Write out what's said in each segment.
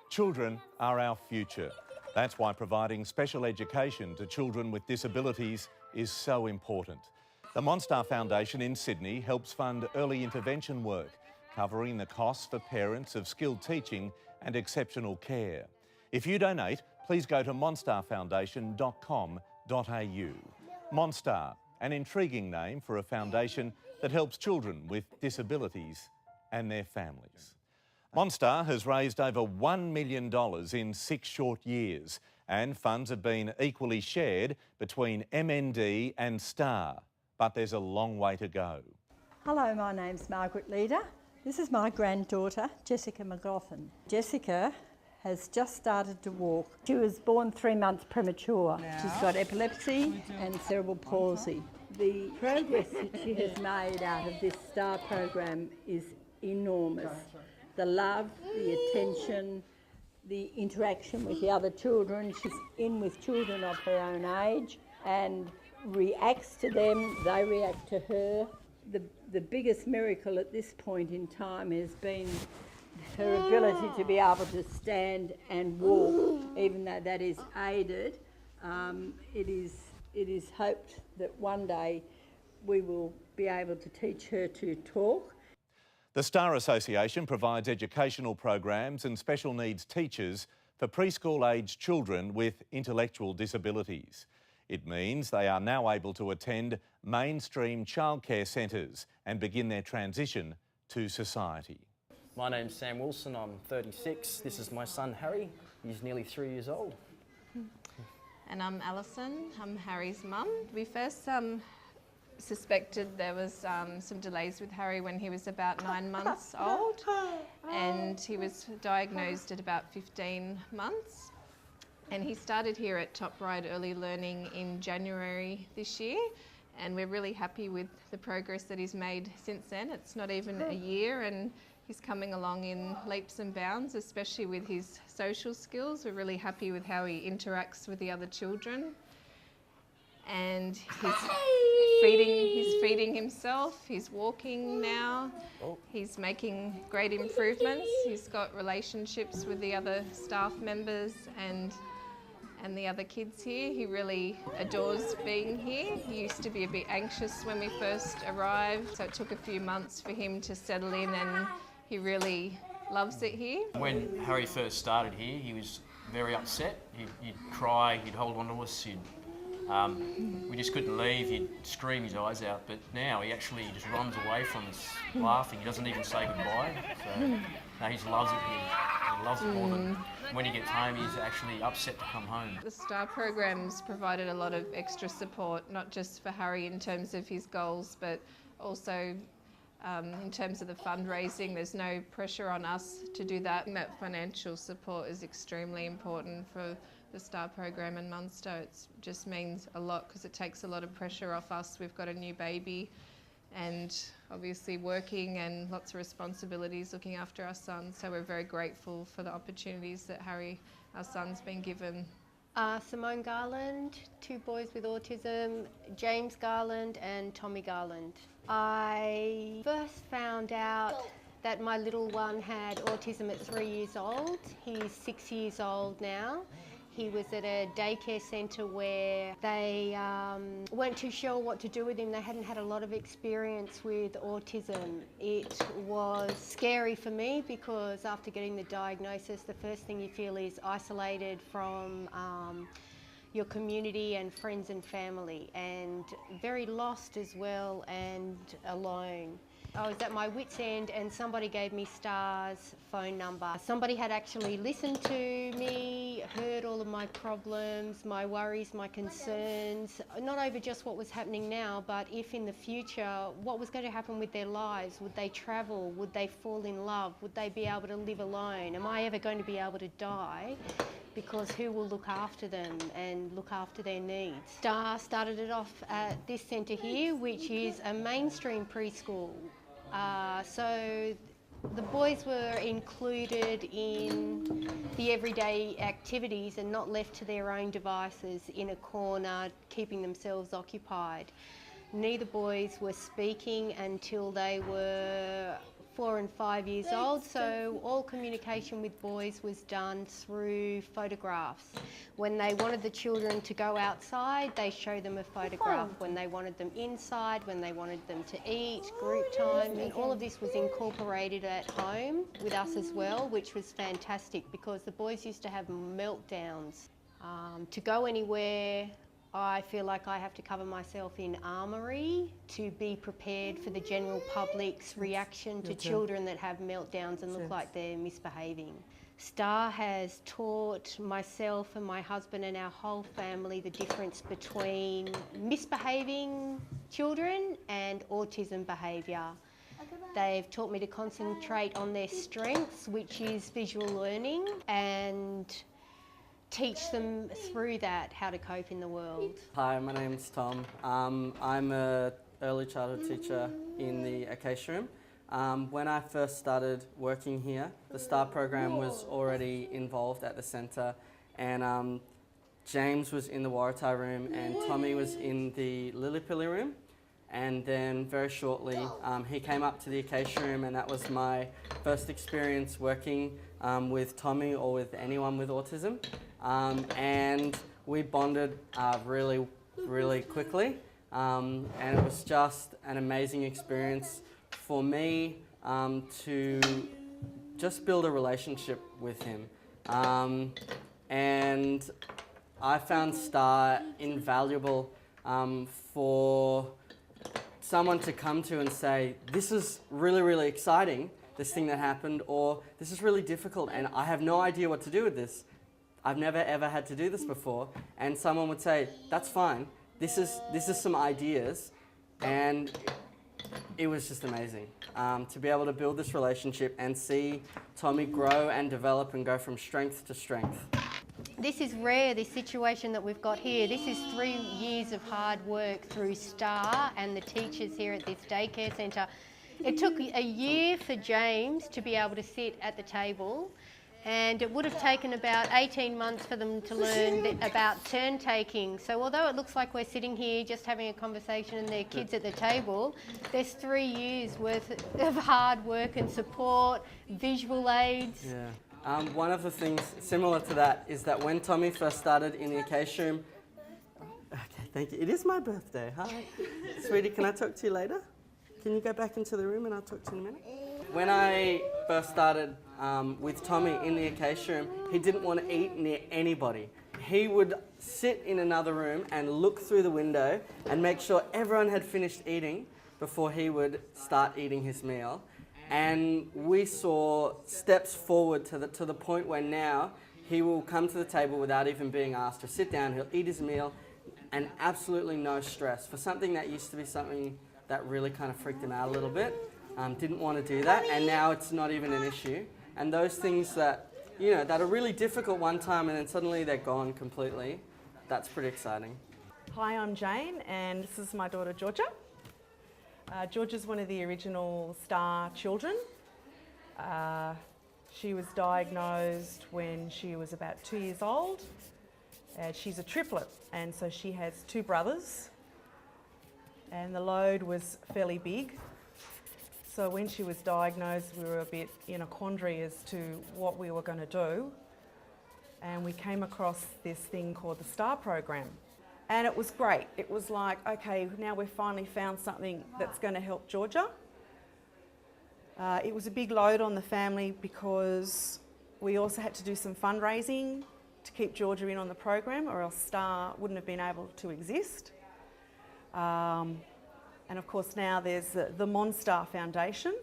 Children are our future. That's why providing special education to children with disabilities is so important. The MonStar Foundation in Sydney helps fund early intervention work, covering the costs for parents of skilled teaching and exceptional care. If you donate, please go to monstarfoundation.com.au. MonStar, an intriguing name for a foundation that helps children with disabilities and their families. MonStar has raised over $1 million in 6 short years, and funds have been equally shared between MND and STAR. But there's a long way to go. Hello, my name's Margaret Leader. This is my granddaughter, Jessica McLaughlin. Jessica has just started to walk. She was born 3 months premature. She's got epilepsy and cerebral palsy. The progress that she has made out of this STAR program is enormous. The love, the attention, the interaction with the other children. She's in with children of her own age and reacts to them, they react to her. The biggest miracle at this point in time has been her ability to be able to stand and walk, even though that is aided. It is hoped that one day we will be able to teach her to talk. The STAR Association provides educational programs and special needs teachers for preschool-aged children with intellectual disabilities. It means they are now able to attend mainstream childcare centres and begin their transition to society. My name's Sam Wilson, I'm 36. This is my son Harry, he's nearly 3 years old. And I'm Alison, I'm Harry's mum. We first suspected there was some delays with Harry when he was about 9 months old, and he was diagnosed at about 15 months. And he started here at Top Right Early Learning in January this year, and we're really happy with the progress that he's made since then. It's not even a year and he's coming along in leaps and bounds, especially with his social skills. We're really happy with how he interacts with the other children. And he's feeding himself, he's walking now, he's making great improvements. He's got relationships with the other staff members and the other kids here. He really adores being here. He used to be a bit anxious when we first arrived, so it took a few months for him to settle in, and he really loves it here. When Harry first started here, he was very upset. He'd cry, he'd hold on to us, we just couldn't leave, he'd scream his eyes out, but now he actually just runs away from us laughing. He doesn't even say goodbye, so no, he loves it here. He loves it more than when he gets home, he's actually upset to come home. The STAR program's provided a lot of extra support, not just for Harry in terms of his goals, but also in terms of the fundraising. There's no pressure on us to do that, and that financial support is extremely important for the STAR program and MonStar. It just means a lot because it takes a lot of pressure off us. We've got a new baby and obviously working and lots of responsibilities looking after our son, so we're very grateful for the opportunities that Harry, our son's, been given. Simone Garland, 2 boys with autism, James Garland and Tommy Garland. I first found out that my little one had autism at 3 years old. He's 6 years old now. He was at a daycare centre where they weren't too sure what to do with him. They hadn't had a lot of experience with autism. It was scary for me because after getting the diagnosis, the first thing you feel is isolated from your community and friends and family, and very lost as well and alone. I was at my wit's end and somebody gave me STAR's phone number. Somebody had actually listened to me, heard all of my problems, my worries, my concerns, not over just what was happening now, but if in the future, what was going to happen with their lives? Would they travel? Would they fall in love? Would they be able to live alone? Am I ever going to be able to die? Because who will look after them and look after their needs? STAR started it off at this centre here, which is a mainstream preschool. So the boys were included in the everyday activities and not left to their own devices in a corner, keeping themselves occupied. Neither boys were speaking until they were 4 and 5 years old, so all communication with boys was done through photographs. When they wanted the children to go outside, they show them a photograph. When they wanted them inside, when they wanted them to eat, group time, and all of this was incorporated at home with us as well, which was fantastic because the boys used to have meltdowns. To go anywhere, I feel like I have to cover myself in armoury to be prepared for the general public's reaction to children that have meltdowns and look like they're misbehaving. STAR has taught myself and my husband and our whole family the difference between misbehaving children and autism behaviour. They've taught me to concentrate on their strengths, which is visual learning, and teach them through that how to cope in the world. Hi, my name's Tom. I'm an early childhood teacher in the Acacia Room. When I first started working here, the STAR program was already involved at the centre, and James was in the Waratah room and Tommy was in the Lillipilly room. And then very shortly he came up to the Acacia Room, and that was my first experience working with Tommy or with anyone with autism. And we bonded really quickly, and it was just an amazing experience for me to just build a relationship with him. And I found STAR invaluable for someone to come to and say, this is really exciting, this thing that happened, or this is really difficult and I have no idea what to do with this. I've never ever had to do this before. And someone would say, that's fine, this is some ideas. And it was just amazing to be able to build this relationship and see Tommy grow and develop and go from strength to strength. This is rare, this situation that we've got here. This is 3 years of hard work through STAR and the teachers here at this daycare centre. It took a year for James to be able to sit at the table, and it would have taken about 18 months for them to learn about turn taking. So although it looks like we're sitting here just having a conversation and they're kids at the table, there's 3 years worth of hard work and support, visual aids. Yeah. One of the things similar to that is that when Tommy first started in the Acacia Room, okay, thank you. It is my birthday. Hi. Sweetie, can I talk to you later? Can you go back into the room and I'll talk to you in a minute? When I first started with Tommy in the Acacia Room, he didn't want to eat near anybody. He would sit in another room and look through the window and make sure everyone had finished eating before he would start eating his meal. And we saw steps forward to the point where now he will come to the table without even being asked to sit down. He'll eat his meal and absolutely no stress. For something that used to be something that really kind of freaked him out a little bit, didn't want to do that, and now it's not even an issue. And those things that, you know, that are really difficult one time and then suddenly they're gone completely, that's pretty exciting. Hi, I'm Jane, and this is my daughter Georgia. Georgia's one of the original STAR children. She was diagnosed when she was about 2 years old. She's a triplet, and so she has 2 brothers, and the load was fairly big. So when she was diagnosed, we were a bit in a quandary as to what we were going to do, and we came across this thing called the STAR program. And it was great. It was like, okay, now we've finally found something that's going to help Georgia. It was a big load on the family because we also had to do some fundraising to keep Georgia in on the program, or else STAR wouldn't have been able to exist. And of course now there's the MonStar Foundation,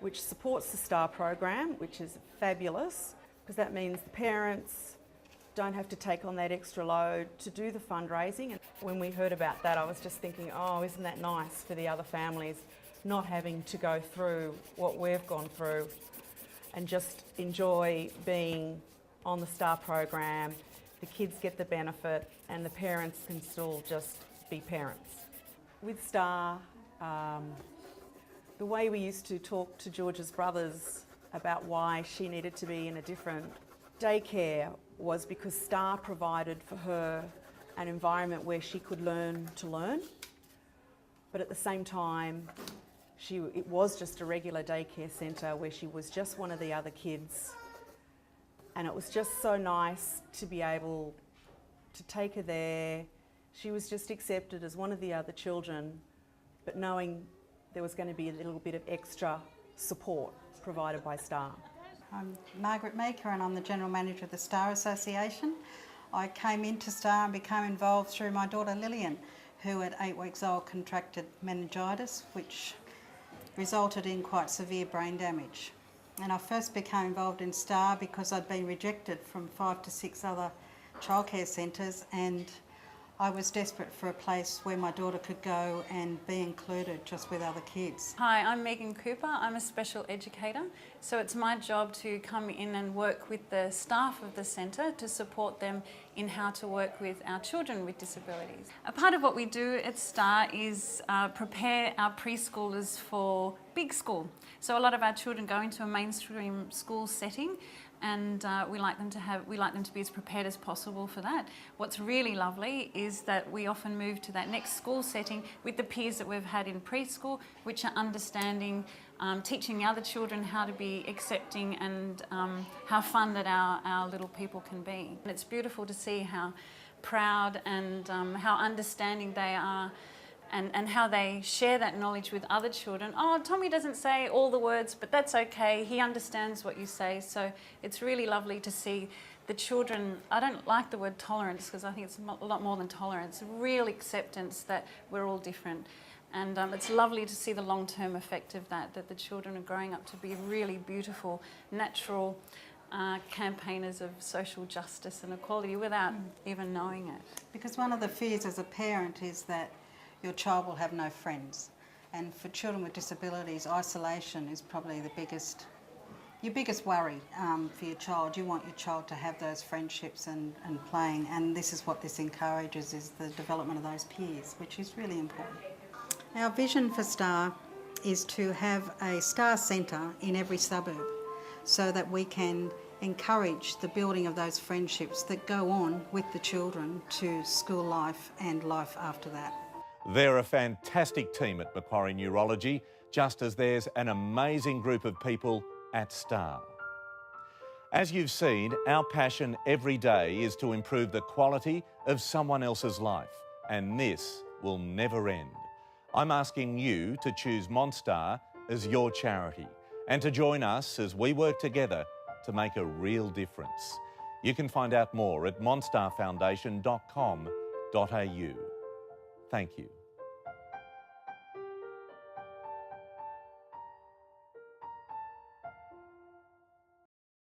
which supports the STAR program, which is fabulous, because that means the parents don't have to take on that extra load to do the fundraising. And when we heard about that, I was just thinking, oh, isn't that nice for the other families not having to go through what we've gone through, and just enjoy being on the STAR program. The kids get the benefit and the parents can still just be parents. With STAR, the way we used to talk to Georgia's brothers about why she needed to be in a different daycare was because STAR provided for her an environment where she could learn to learn, but at the same time It was just a regular daycare centre where she was just one of the other kids, and it was just so nice to be able to take her there. She was just accepted as one of the other children, but knowing there was going to be a little bit of extra support provided by STAR. I'm Margaret Meeker and I'm the General Manager of the STAR Association. I came into STAR and became involved through my daughter Lillian, who at 8 weeks old contracted meningitis, which resulted in quite severe brain damage. And I first became involved in STAR because I'd been rejected from 5 to 6 other childcare centres, and I was desperate for a place where my daughter could go and be included just with other kids. Hi, I'm Megan Cooper. I'm a special educator, so it's my job to come in and work with the staff of the centre to support them in how to work with our children with disabilities. A part of what we do at STAR is prepare our preschoolers for big school. So a lot of our children go into a mainstream school setting, and we like them to be as prepared as possible for that. What's really lovely is that we often move to that next school setting with the peers that we've had in preschool, which are understanding, teaching the other children how to be accepting and how fun that our little people can be. And it's beautiful to see how proud and how understanding they are, and how they share that knowledge with other children. Oh, Tommy doesn't say all the words, but that's okay. He understands what you say. So it's really lovely to see the children. I don't like the word tolerance because I think it's a lot more than tolerance, real acceptance that we're all different. And it's lovely to see the long-term effect of that the children are growing up to be really beautiful, natural campaigners of social justice and equality without even knowing it. Because one of the fears as a parent is that your child will have no friends. And for children with disabilities, isolation is probably your biggest worry for your child. You want your child to have those friendships and playing, and this is what this encourages, is the development of those peers, which is really important. Our vision for STAR is to have a STAR centre in every suburb so that we can encourage the building of those friendships that go on with the children to school life and life after that. They're a fantastic team at Macquarie Neurology, just as there's an amazing group of people at STAR. As you've seen, our passion every day is to improve the quality of someone else's life, and this will never end. I'm asking you to choose MonStar as your charity and to join us as we work together to make a real difference. You can find out more at monstarfoundation.com.au. Thank you.